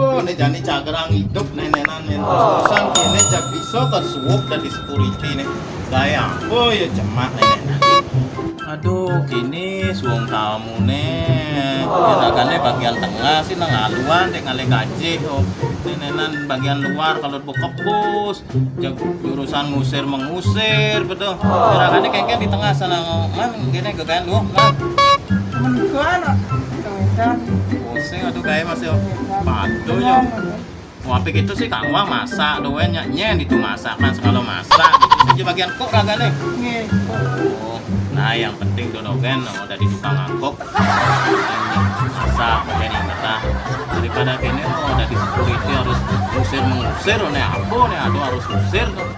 Wah, ini jani cagerang hidup nenenan yang terus-terusan kini jak bisa tersuwuk dari security nih. Kayak apa ya cemak nenenan. Aduh, kini suang tamu nih. Gerakannya bagian tengah sih nang haluan dek ngale gaji. Oh, nenenan bagian luar kalau buka bus. Jurusan ngusir mengusir, betul. Gerakannya kayak di tengah sana. Man, gini gagain lu, man. Menjual, Pusing aduh kayak masih padu ya. Wapik itu sih Kang Wah masak doang nyen itu masakan sekalo masak gitu saja bagian kok kagak nih. Oh, nah yang penting donogen udah di tukang angkok. Masak bagian ingetah daripada gini udah di security harus usir mengusir nih apa nih aduh harus usir tuh.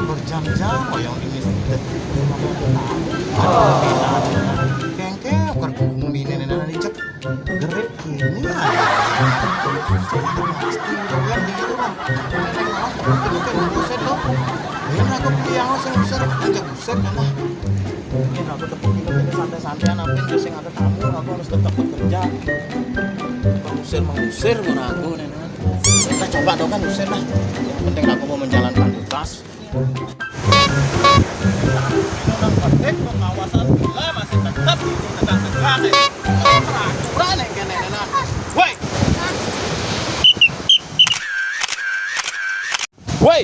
Berjam-jam yang ini sedikit kengkeng kergumum ini nenek dicek gerip kini pasti doyan di itu kan nenek malah bukan buset loh ini aku yang sing besar aja buset lah ini aku tepuk ini santai-santai napin sing ada tamu aku harus tetap bekerja mengusir aku nenek kita coba dong kan usir lah yang penting aku mau menjalankan tugas. Ini kawasan villa masih tetap tegak-tegak peraturan yang kene nenek. Woi,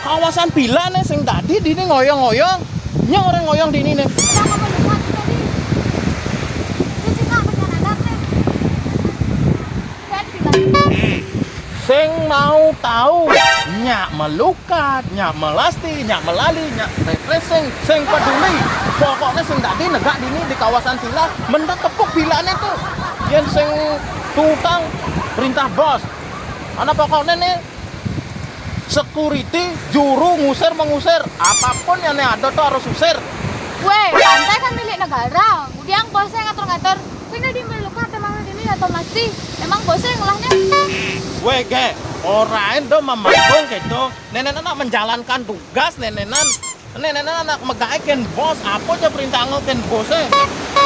kawasan villa nih sing tadi di ini ngoyong-ngoyong, nya orang ngoyong di ini nih. Sing mau tahu nyak melukat, nyak melasti, nyak melali, nyak refreshing, sing peduli. Pokoknya sing tadi negak dini di kawasan villa, mendet tepuk villanya tuh. Yang sing tutang perintah bos. Karena pokoknya nih security juru ngusir mengusir, apapun yang ada tuh harus usir. Weh, pantai kan milik negara. Kemudian bosnya ngatur-ngatur. Sing di melukat emang ini atau mesti emang bosnya ngelahnya. Weh, ge, orang itu memanggung gitu. Nenek anak menjalankan tugas, nenek anak megaikan bos, apa aja perintah ngokin bosnya.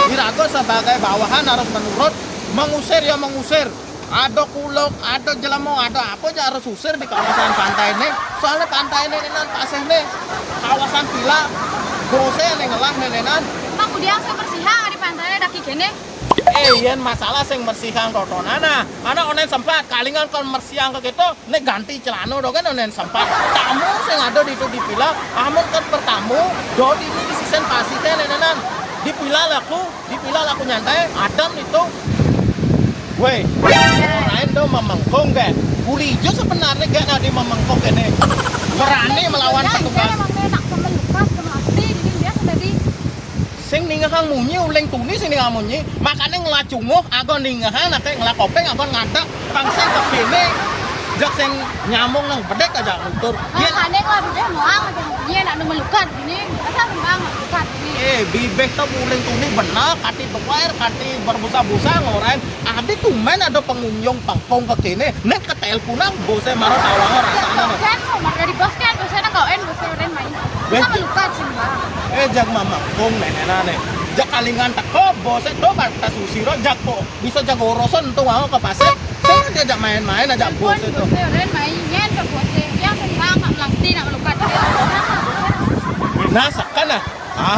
Irago sebagai bawahan harus menurut, mengusir ya mengusir. Ada kuluk, ada jelemo, ada apa aja harus usir di kawasan pantai ini. Soalnya pantai ini nenek pasir nih, kawasan villa, bosnya yang ngelah nenek. Emang kemudian saya bersihan di pantainya daki gini. Yen masalah sing mersihan totonana. Ana onen sempat kalingan kon mersihan ke gitu, nek ganti celana do kan onen sempat. Tamu sing ada di itu di villa, amun kan bertamu, do di sisen pasite nenenan. Di villa laku nyantai, adem itu. Weh, orang do memengkong kan. Kuli hijau sebenarnya gak ada memengkong kene. Berani melawan petugas. Emangnya nak kemelukat, kemasti, jadi dia tadi. Sing ningahan munyi uleng tuni sing ningahan munyi makanya ngelacunguh agon ningahan nake ngelakopeng agon ngadak pangseng ke kene jak sing nyamung nang bedek aja ngutur Makanya lah dia muang dia nak melukat ini asal muang melukat ini. bibek tuh uleng tuni benak kati bewair kati berbusa-busa ngorain adi tumen ada pengunjung pangkong ke kene nek ke teleponan bose marah tawang rasanya Kan mau dari bos kan bosnya kawan bosnya main bisa melukat sih muang. Jak mama kong nenenane jak kalingan teko bose to batas usiro jak kok bisa jak oroson tuh mau ke pasir saya diajak main-main aja bos itu Bosnya mainnya ke bosnya yang senang nggak melasti nak melukat. nah sakkan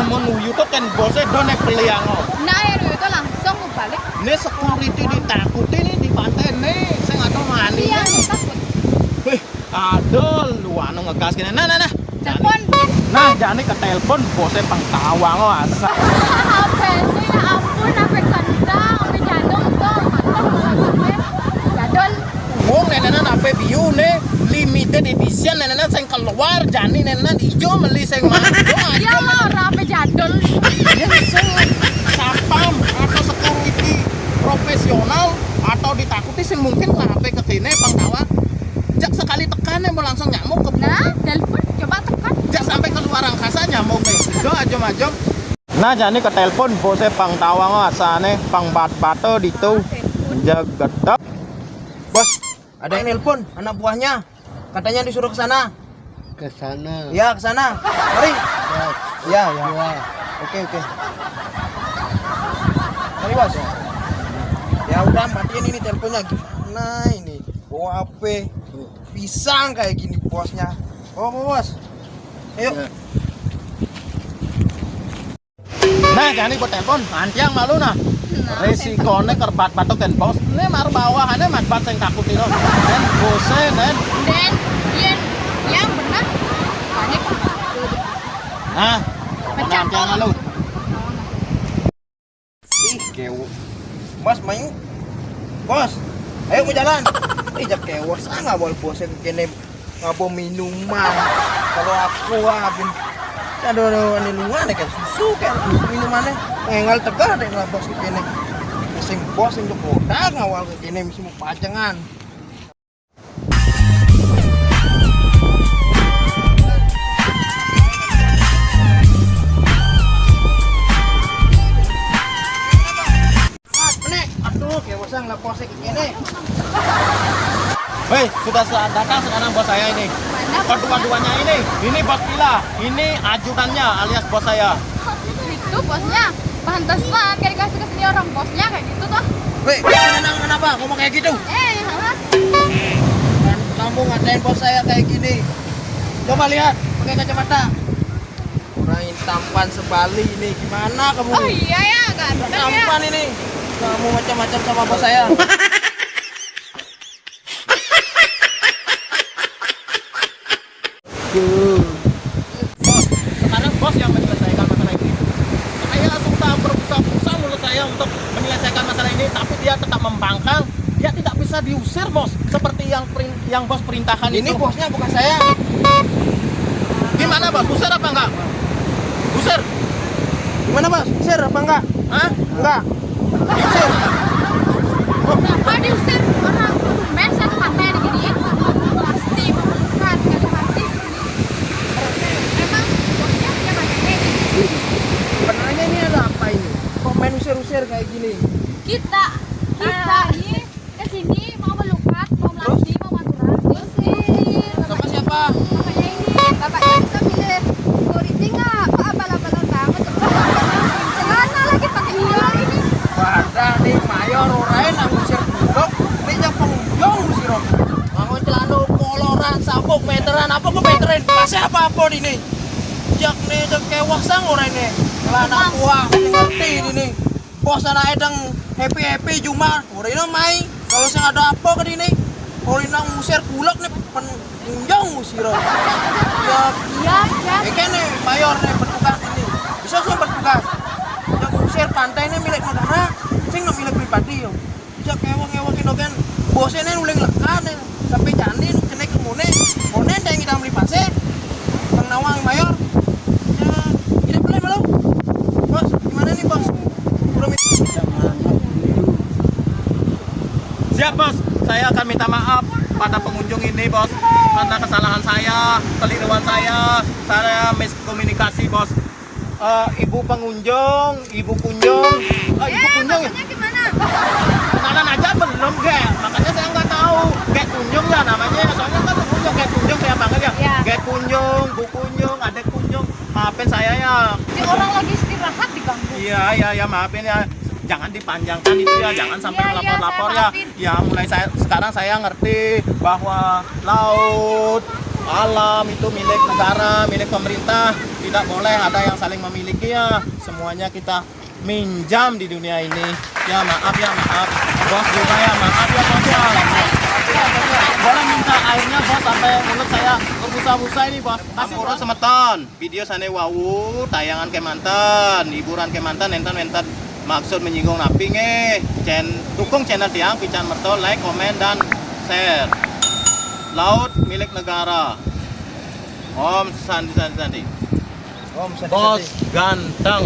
mau nuyu tuh kan bosnya donek peliango Nah itu langsung balik. ini security ditakuti nih di pantai nih saya nggak tahu mana Iya takut. wih aduh lu anu ngegas gini nah Telepon. nah jani ke telepon bosnya pangtawang asa HP ini ya ampun HP kandang HP jadul tuh jadul. ngomong nenenan HP biu nih limited edition nenenan yang keluar jani nenenan hijau beli yang mana Iya lah HP jadul. yang sapam atau security profesional atau ditakuti sing mungkin lah HP kekini pangtawang jak sekali tekan mau langsung nyamuk ke Nah telepon coba tekan. jak sampai keluar angkasa nyamuk nih do ajom nah jani ke telepon bosnya pangtawang asane pang bat-bato ditu jagadap bos ada yang nelpon anak buahnya katanya disuruh ke sana ke sana. Ya, ke sana. Mari. Ya, ya. Oke. Mari, Bos. Ya udah, matiin ini teleponnya. Gimana ini? Bawa HP. Pisang kayak gini bosnya. Oh, Bos. Ayo. Ya. Nah, jangan ikut telepon, antiang malu nah. Resikonya kerbat batuk dan bos. Ini mar bawahannya matbat yang takut itu. Dan bosen dan. Dan yang benar panik. Nah, Pecah antiang malu. Ih, kewo. Bos, main. Bos. Ayo mau jalan. Jak kewo sangat bol bosen kene ngabo minuman. Kalau aku abin aduh ini luar kan susu kan minumannya ngengal tegar deh lah bos kene. Sing bos sing kodak ngawal kene mesti mau pajangan. Aduh, kayak wasang lah posek kene. Hei, sudah datang sekarang bos saya ini. Kedua-duanya ini bos Pila, ini ajudannya alias bos saya. Itu bosnya. Pantesan kayak dikasih ke sini orang bosnya kayak gitu tuh. Weh, senang kenapa? Ngomong kayak gitu? Halas. Kan kamu ngatain bos saya kayak gini. Coba lihat, pakai kacamata. Orang yang tampan sebali ini, gimana kamu? Oh iya ya, ganteng ya. Tampan ini. Kamu macam-macam sama bos saya. Bos, sekarang bos yang menyelesaikan masalah ini. Saya sudah berusaha mulut saya untuk menyelesaikan masalah ini, tapi dia tetap membangkang. Dia tidak bisa diusir bos, seperti yang bos perintahkan Ini itu. bosnya bukan saya. Gimana bos? Usir apa enggak? Usir? Gimana bos? Usir apa enggak? Hah? Enggak. Usir. Kenapa diusir orang men saya tuh pantai diginiin. Pasti kan nggak pasti. Emang bosnya punya banyak ini. Sebenarnya ini ada apa ini? Kok main usir-usir kayak gini? Kita ini ke sini mau melukat, mau melatih, mau maturan. Diusir. Sama siapa? Makanya ini bapaknya bisa milih security nggak? Pak abal-abalan banget. Celana lagi pakai bola ini. Wadah nih mayor orang yang ngusir bulog. Ini yang pengunjung ngusir om. Mau celana poloran, sabuk, meteran, apa kok meterin? Masih apa ini? Jak nih, jak kewasan orang ini. Celana kuah, ngerti ini. Bos anak edang happy cuma orang ini main. Kalau saya ada apa ke ini? Orang ini ngusir bulog nih pengunjung ngusir om. Ya, Iya, kan nih mayor nih bertugas ini. Bisa saya bertugas. Yang ngusir pantai ini milik negara, sing no milik pribadi yo. Bisa kewang-kewang kino kan. Bosnya ini uling lekan nih. Sampai janin kena kemune. Mone yang kita beli pasir. Bang Nawang mayor. Ya, tidak boleh malu. Bos, gimana nih bos? Belum Siap bos, saya akan minta maaf pada pengunjung ini bos, karena kesalahan saya, keliruan saya miskomunikasi bos. Ibu kunjung ya? Maksudnya gimana? Kenalan aja belum ge, makanya saya nggak tahu. Get kunjung ya namanya, soalnya kan kunjung, get kunjung saya panggil ya. Ya. Get kunjung, bu kunjung, adek kunjung. Maafin saya ya. Ini orang lagi istirahat diganggu. Iya, maafin ya. Jangan dipanjangkan itu ya, jangan sampai Iya, lapor-lapor saya ya. maafin. Ya mulai sekarang saya ngerti bahwa laut, alam itu milik negara, milik pemerintah. Tidak boleh ada yang saling memiliki ya. Semuanya kita minjam di dunia ini. Ya maaf. Bos juga ya, maaf ya bos ya. Boleh minta airnya bos sampai mulut saya berbusa-busa ini bos. Kasih urus semeton. Video sana wawu, tayangan Kemanten, hiburan Kemanten, enten maksud menyinggung napi dukung channel tiang pican merto, like, komen dan share. Laut milik negara. Om Sandi. Om, Bos ganteng.